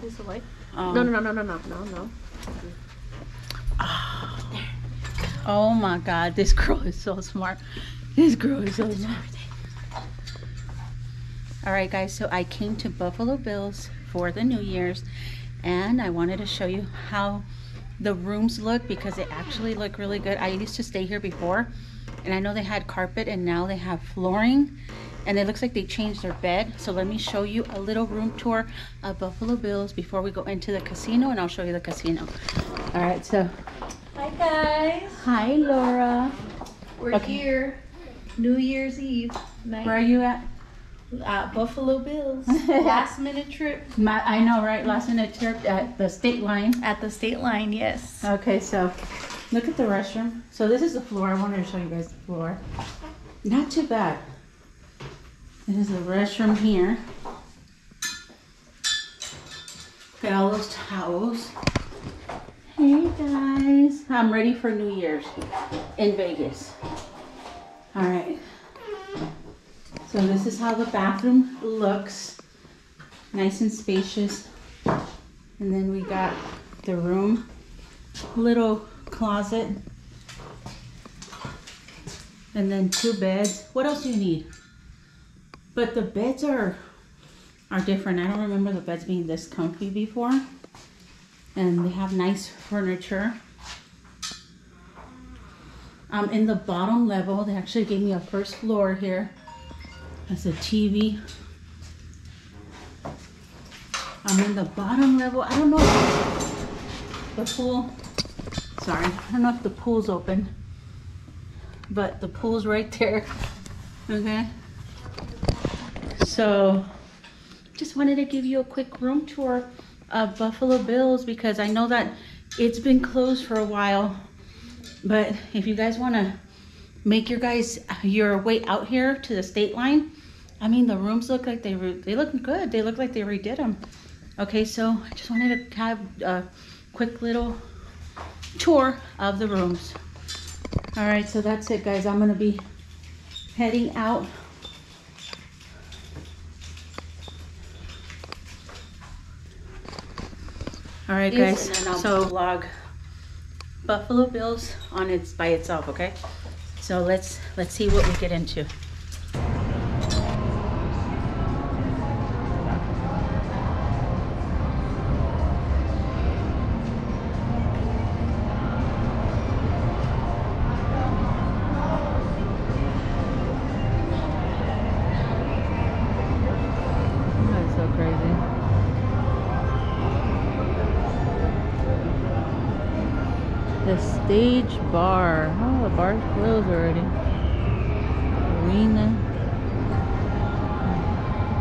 this away. No. Oh my God, this girl is so smart. This girl is so smart. All right, guys, so I came to Buffalo Bills for the New Year's, and I wanted to show you how the rooms look because they actually look really good. I used to stay here before, and I know they had carpet, and now they have flooring, and it looks like they changed their bed. So let me show you a little room tour of Buffalo Bills before we go into the casino, and I'll show you the casino. All right, so. Hi, guys. Hi, Laura. We're here. New Year's Eve night. Where are you at? Buffalo Bills. Last minute trip. I know, right? Last minute trip at the state line. At the state line, yes. Okay, so look at the restroom. So this is the floor. I wanted to show you guys the floor. Not too bad. It is the restroom here. Got all those towels. Hey guys, I'm ready for New Year's in Vegas. All right. So this is how the bathroom looks. Nice and spacious. And then we got the room, little closet, and then 2 beds. What else do you need? But the beds are different. I don't remember the beds being this comfy before. And they have nice furniture. In the bottom level, they actually gave me a first floor here. That's a TV. I'm in the bottom level. I don't know if the pool, sorry, I don't know if the pool's open, but the pool's right there. Okay. So just wanted to give you a quick room tour of Buffalo Bills because I know that it's been closed for a while, but if you guys want to make your way out here to the state line, I mean, the rooms look like they look good. They look like they redid them. Okay, so I just wanted to have a quick little tour of the rooms. All right, so that's it, guys. I'm gonna be heading out. All right, guys, so vlog Buffalo Bills by itself, okay? So let's see what we get into. That's so crazy. The stage bar. Oh, the bar's closed already. Arena.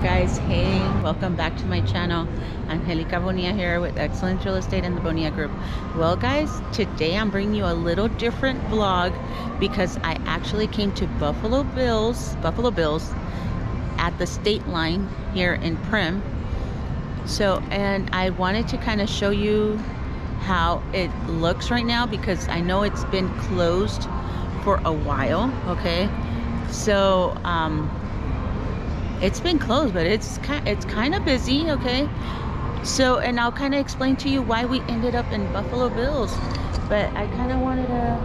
Guys, hey, welcome back to my channel. Angelica Bonilla here with Excellent Real Estate and the Bonilla Group. Well, guys, today I'm bringing you a little different vlog because I actually came to Buffalo Bills at the state line here in Prim. So, and I wanted to kind of show you how it looks right now because I know it's been closed for a while. Okay, so it's been closed, but it's kind of busy. Okay, so, and I'll kind of explain to you why we ended up in Buffalo Bills, but I kind of wanted to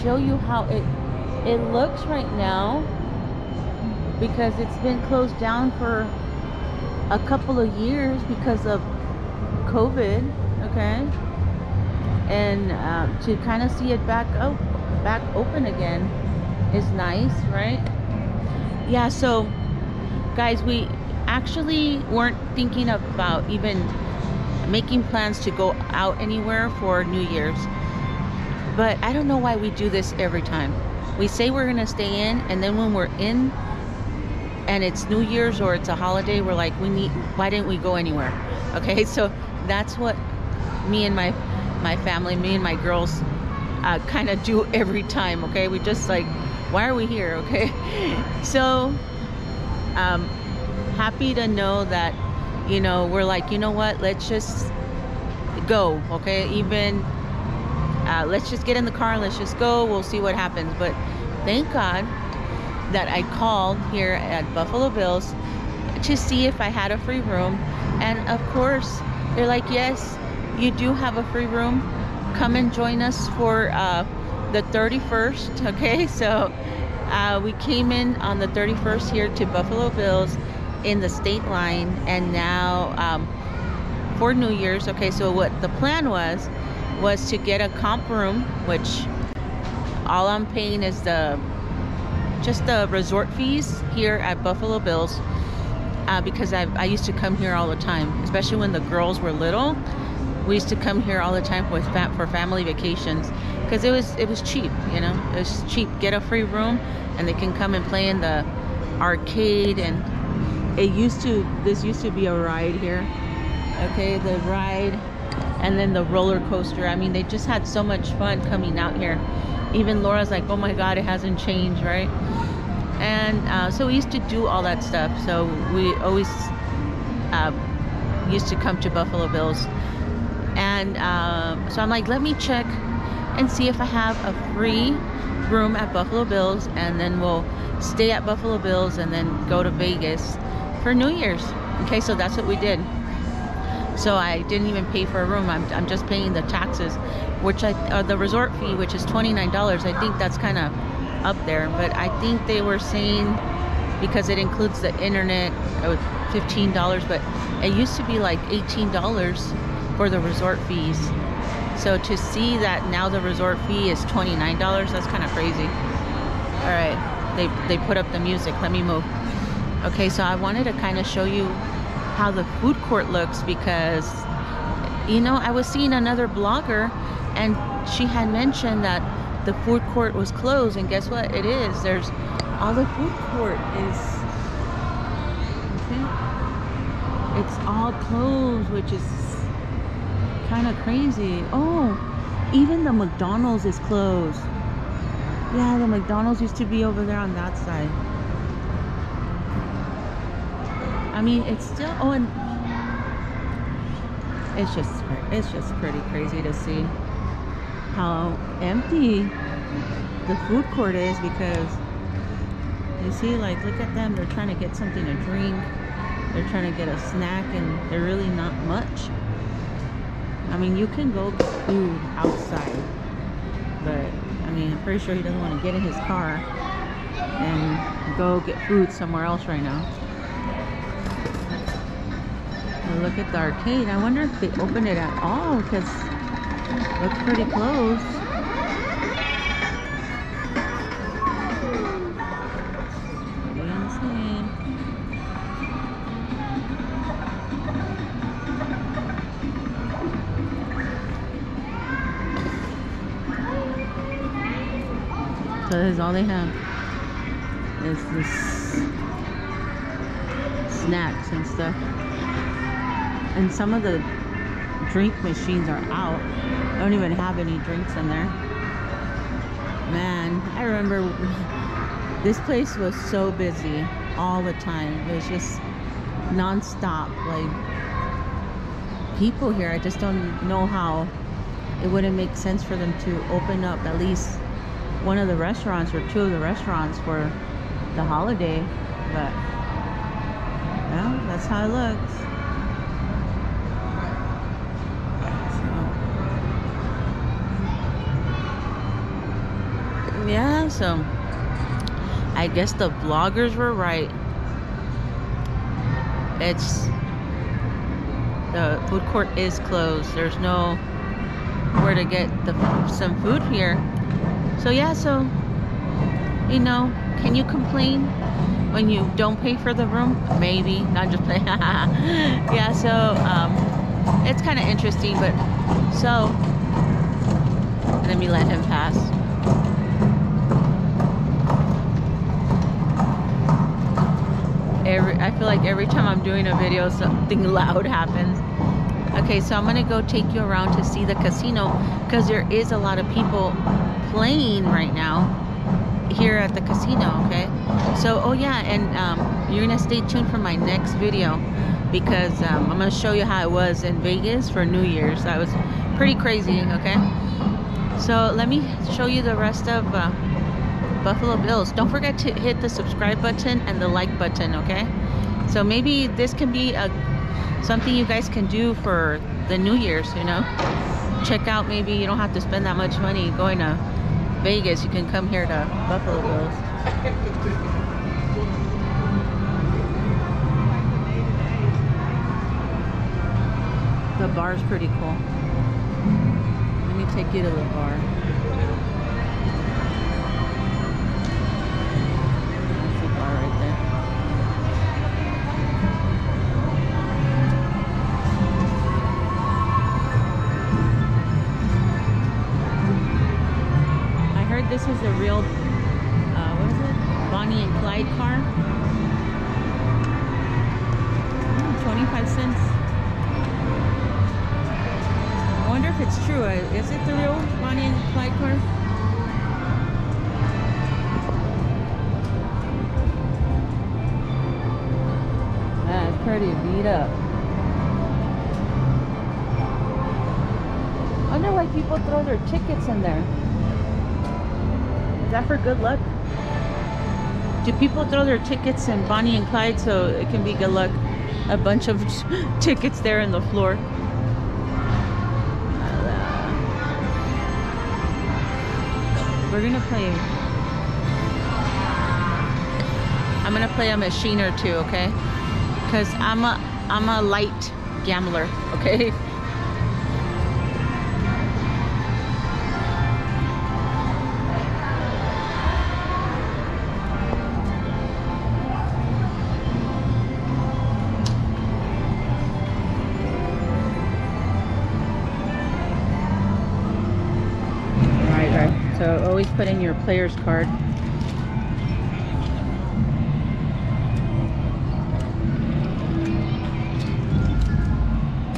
show you how it looks right now because it's been closed down for a couple of years because of COVID. Okay, and to kind of see it back open again is nice, right? Yeah, so guys, we actually weren't thinking about even making plans to go out anywhere for New Year's, but I don't know why we do this every time. We say we're gonna stay in, and then when we're in and it's New Year's or it's a holiday, we're like, why didn't we go anywhere? Okay, so that's what me and my family, me and my girls kind of do every time. Okay, we just like, why are we here? Okay, so happy to know that, you know, we're like, you know what, let's just go. Okay, even let's just get in the car and let's just go, we'll see what happens. But thank God that I called here at Buffalo Bills to see if I had a free room, and of course They're like, yes, you do have a free room. Come and join us for the 31st. Okay, so we came in on the 31st here to Buffalo Bills in the state line, and now for New Year's. Okay, so what the plan was to get a comp room, which all I'm paying is just the resort fees here at Buffalo Bills, because I used to come here all the time, especially when the girls were little. We used to come here all the time for family vacations, because it was cheap, you know. It was cheap. Get a free room, and they can come and play in the arcade. And this used to be a ride here. Okay, the ride, and then the roller coaster. I mean, they just had so much fun coming out here. Even Laura's like, oh my God, it hasn't changed, right? And so we used to do all that stuff. So we always used to come to Buffalo Bills. And so I'm like, let me check and see if I have a free room at Buffalo Bills, and then we'll stay at Buffalo Bills and then go to Vegas for New Year's. Okay, so that's what we did. So I didn't even pay for a room. I'm just paying the taxes, which the resort fee, which is $29. I think that's kind of up there, but I think they were saying because it includes the internet, it was $15, but it used to be like $18 for the resort fees. So to see that now the resort fee is $29, that's kind of crazy. All right, they put up the music. Let me move. Okay, so I wanted to kind of show you how the food court looks, because you know, I was seeing another blogger and she had mentioned that the food court was closed, and guess what? It is. There's all the food court is, okay, it's all closed, which is kind of crazy. Oh, even the McDonald's is closed. Yeah, the McDonald's used to be over there on that side. I mean, it's still, oh, and it's just pretty crazy to see how empty the food court is, because you see, like, look at them, they're trying to get something to drink, they're trying to get a snack, and they're really not much. I mean, you can go get food outside, but I mean, I'm pretty sure he doesn't want to get in his car and go get food somewhere else right now. Look at the arcade. I wonder if they opened it at all, because it looks pretty close. Pretty insane. So this is all they have. Is this snacks and stuff. And some of the drink machines are out. I don't even have any drinks in there. Man, I remember this place was so busy all the time. It was just non-stop. Like, people here, I just don't know how it wouldn't make sense for them to open up at least one of the restaurants or two of the restaurants for the holiday. But, well, that's how it looks. Yeah, so I guess the vloggers were right. The food court is closed. There's no where to get some food here. So yeah, so you know, can you complain when you don't pay for the room? Maybe. Not just playing. Yeah, so it's kind of interesting, but so let me let him pass. I feel like every time I'm doing a video, something loud happens. Okay, so I'm gonna go take you around to see the casino, because there is a lot of people playing right now here at the casino. Okay, so oh yeah, and you're gonna stay tuned for my next video, because I'm gonna show you how it was in Vegas for New Year's. That was pretty crazy. Okay, so let me show you the rest of Buffalo Bills. Don't forget to hit the subscribe button and the like button. Okay, so maybe this can be a something you guys can do for the New Year's, you know. Check out, maybe you don't have to spend that much money going to Vegas. You can come here to Buffalo Bills. The bar's pretty cool. Let me take you to the bar. That's the bar right there. I heard this is a real, what is it? Bonnie and Clyde car. 25 cents. I wonder if it's true. Is it the real Bonnie and Clyde car? That's pretty beat up. I wonder why people throw their tickets in there. Is that for good luck? Do people throw their tickets in Bonnie and Clyde so it can be good luck? A bunch of tickets there in the floor. We're gonna play. I'm gonna play a machine or two, okay? Because I'm a light gambler, okay? So always put in your player's card.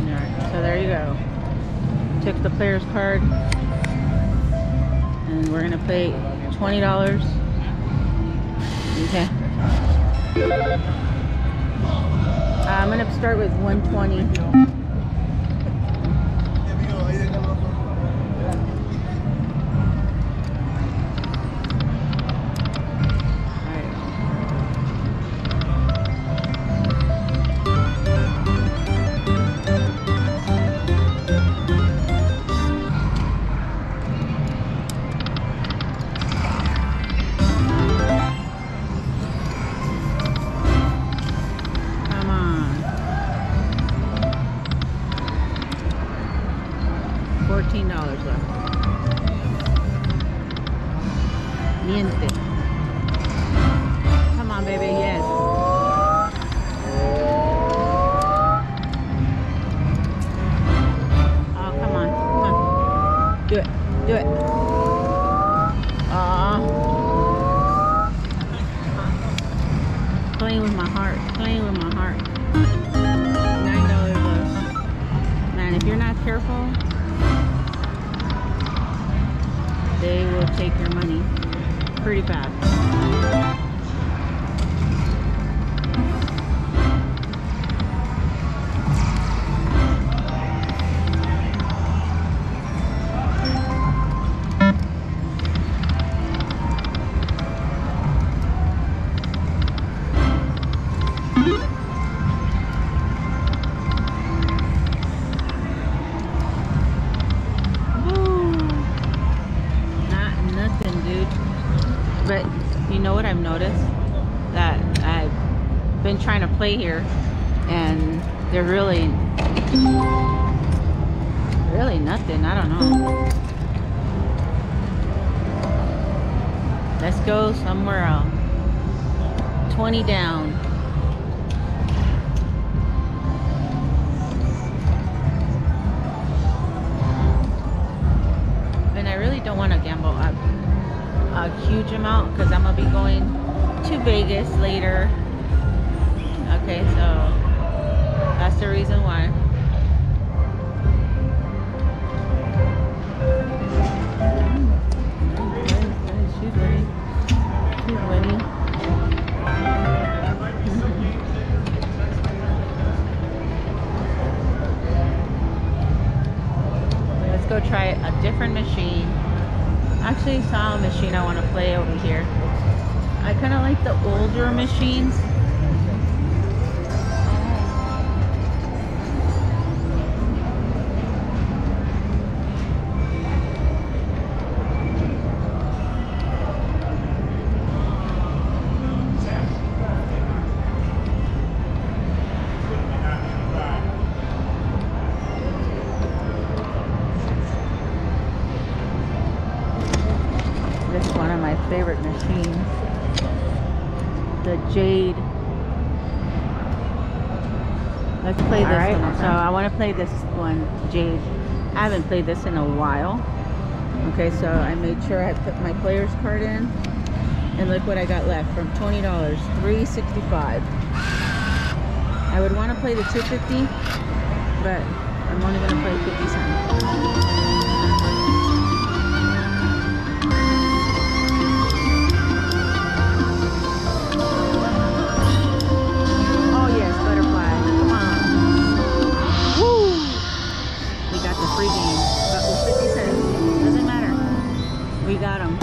Alright, so there you go. Took the player's card. And we're gonna play $20. Okay. I'm gonna start with 120. $14 left. Niente. Come on, baby. Yes. Oh, come on. Come on. Do it. Do it. Playing with my heart. Playing with my heart. $9 left. Man, if you're not careful, they will take your money pretty fast. But you know what I've noticed? That I've been trying to play here and they're really nothing. I don't know. Let's go somewhere else. 20 down. And I really don't want to gamble a huge amount because I'm gonna be going to Vegas later. Okay, so that's the reason why. She's ready. She's winning. Let's go try a different machine. Actually saw a machine I want to play over here. I kind of like the older machines. favorite machines. The Jade. Let's play this one. So I want to play this one, Jade. I haven't played this in a while. Okay, so I made sure I put my player's card in. And look what I got left from $20, $3.65. I would want to play the $2.50, but I'm only going to play 50 cents. Oh yes, butterfly. Come on. Woo! We got the free game, but with 50 cents. Doesn't matter. We got them.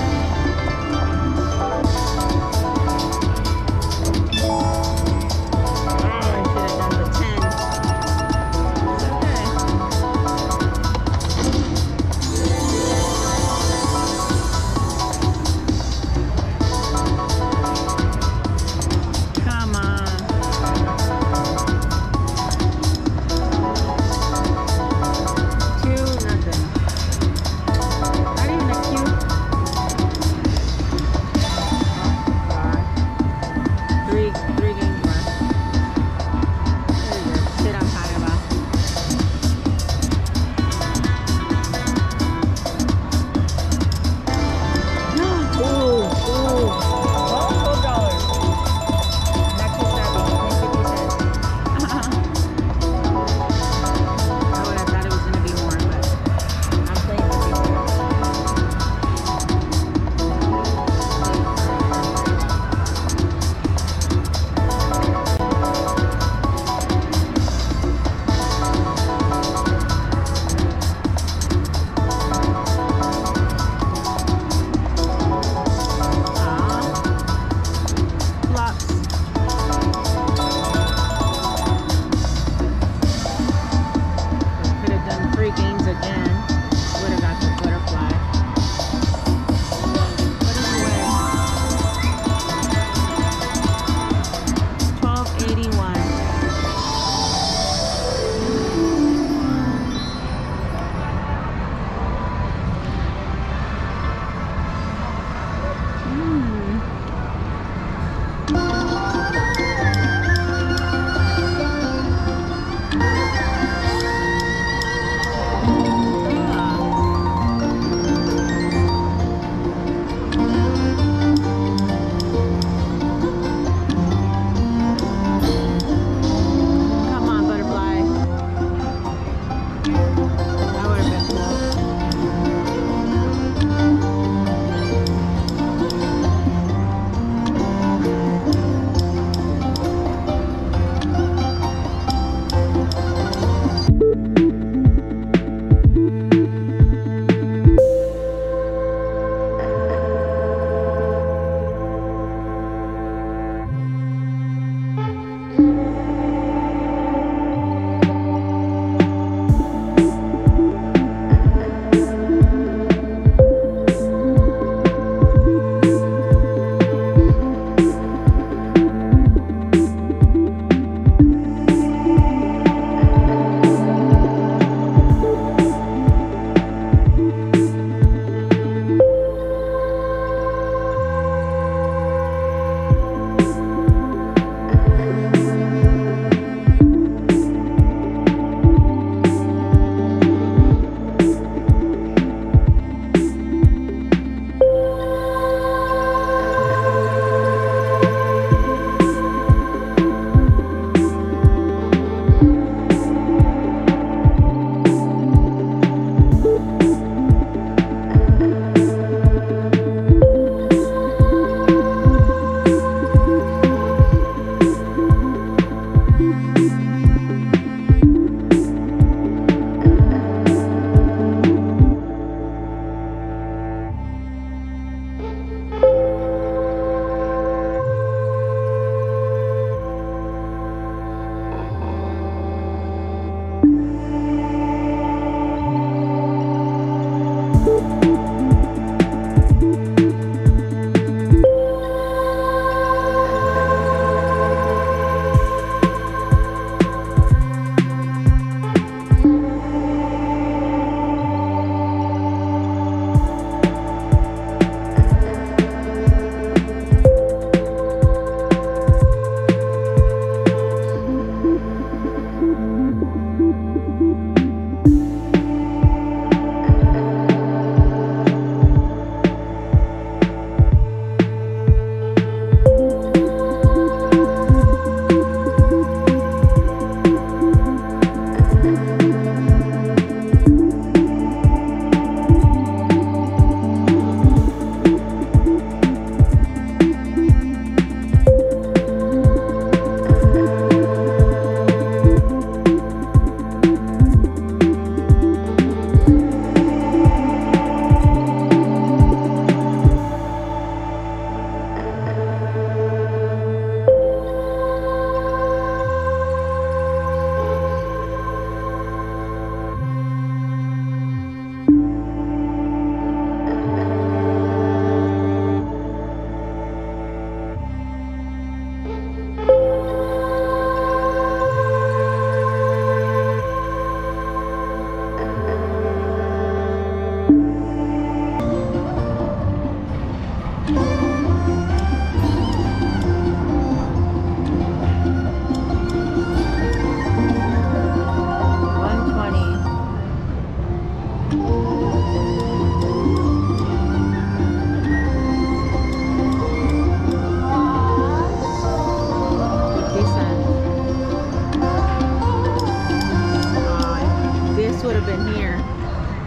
would have been here,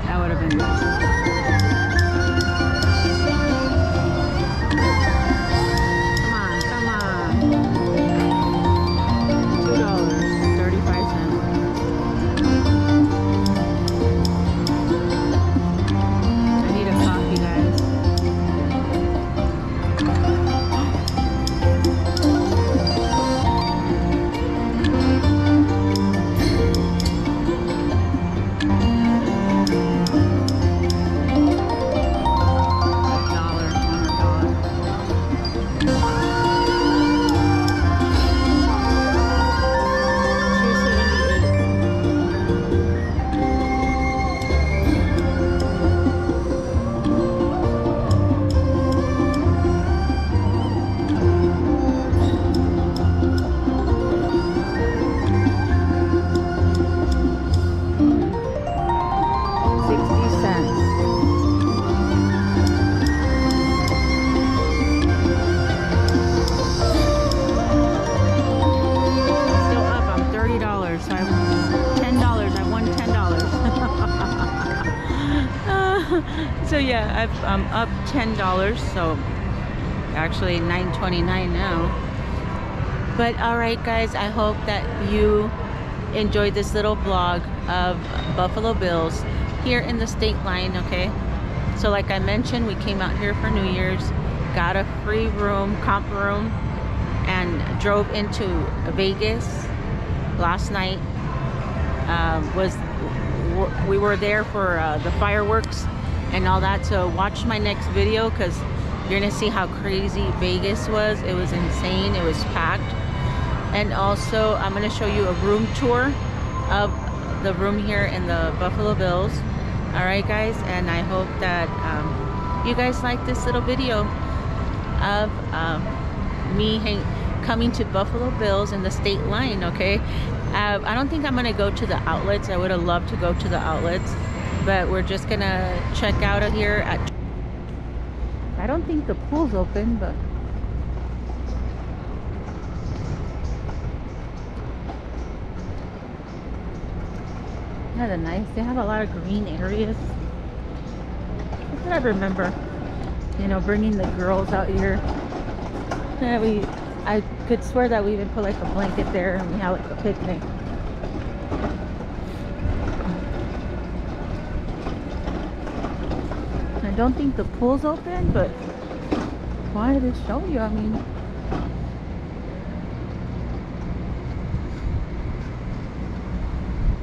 that would have been come on. $2.35. I need a coffee, guys. So yeah, I'm up $10, so actually $9.29 now. But all right, guys, I hope that you enjoyed this little vlog of Buffalo Bills here in the state line. Okay, so like I mentioned, we came out here for New Year's, got a free room, comp room, and drove into Vegas last night. We were there for the fireworks and all that. So watch my next video, because you're gonna see how crazy Vegas was. It was insane. It was packed. And also I'm gonna show you a room tour of the room here in the Buffalo Bills. All right, guys, and I hope that you guys like this little video of me coming to Buffalo Bills in the state line. Okay, I don't think I'm gonna go to the outlets. I would have loved to go to the outlets, but we're just gonna check out of here at, I don't think the pool's open, but that's nice. They have a lot of green areas. That's what I remember, you know, bringing the girls out here. Yeah, I could swear that we even put like a blanket there and we had like a picnic. I don't think the pool's open, but wanted to show you. I mean,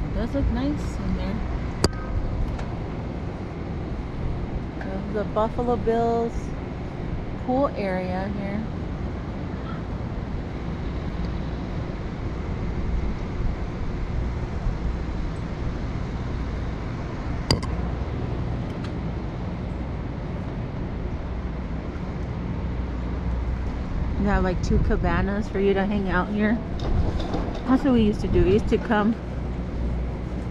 it does look nice in there. The Buffalo Bills pool area here. We have like 2 cabanas for you to hang out here. That's what we used to do. We used to come,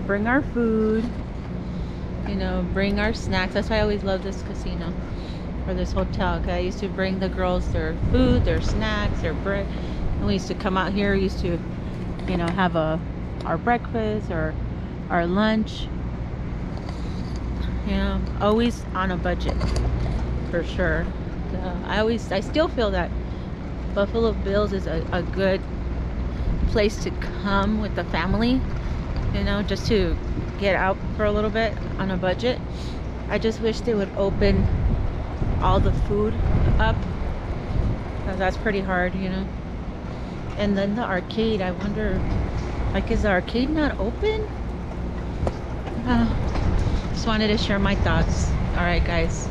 bring our food, you know, bring our snacks. That's why I always love this casino or this hotel. Okay, I used to bring the girls their food, their snacks, their bread, and we used to come out here. We used to, you know, have our breakfast or our lunch. You know, always on a budget for sure. I still feel that Buffalo Bills is a good place to come with the family, you know, just to get out for a little bit on a budget. I just wish they would open all the food up, because that's pretty hard, you know. And then the arcade, I wonder, like, is the arcade not open? Just wanted to share my thoughts. All right, guys.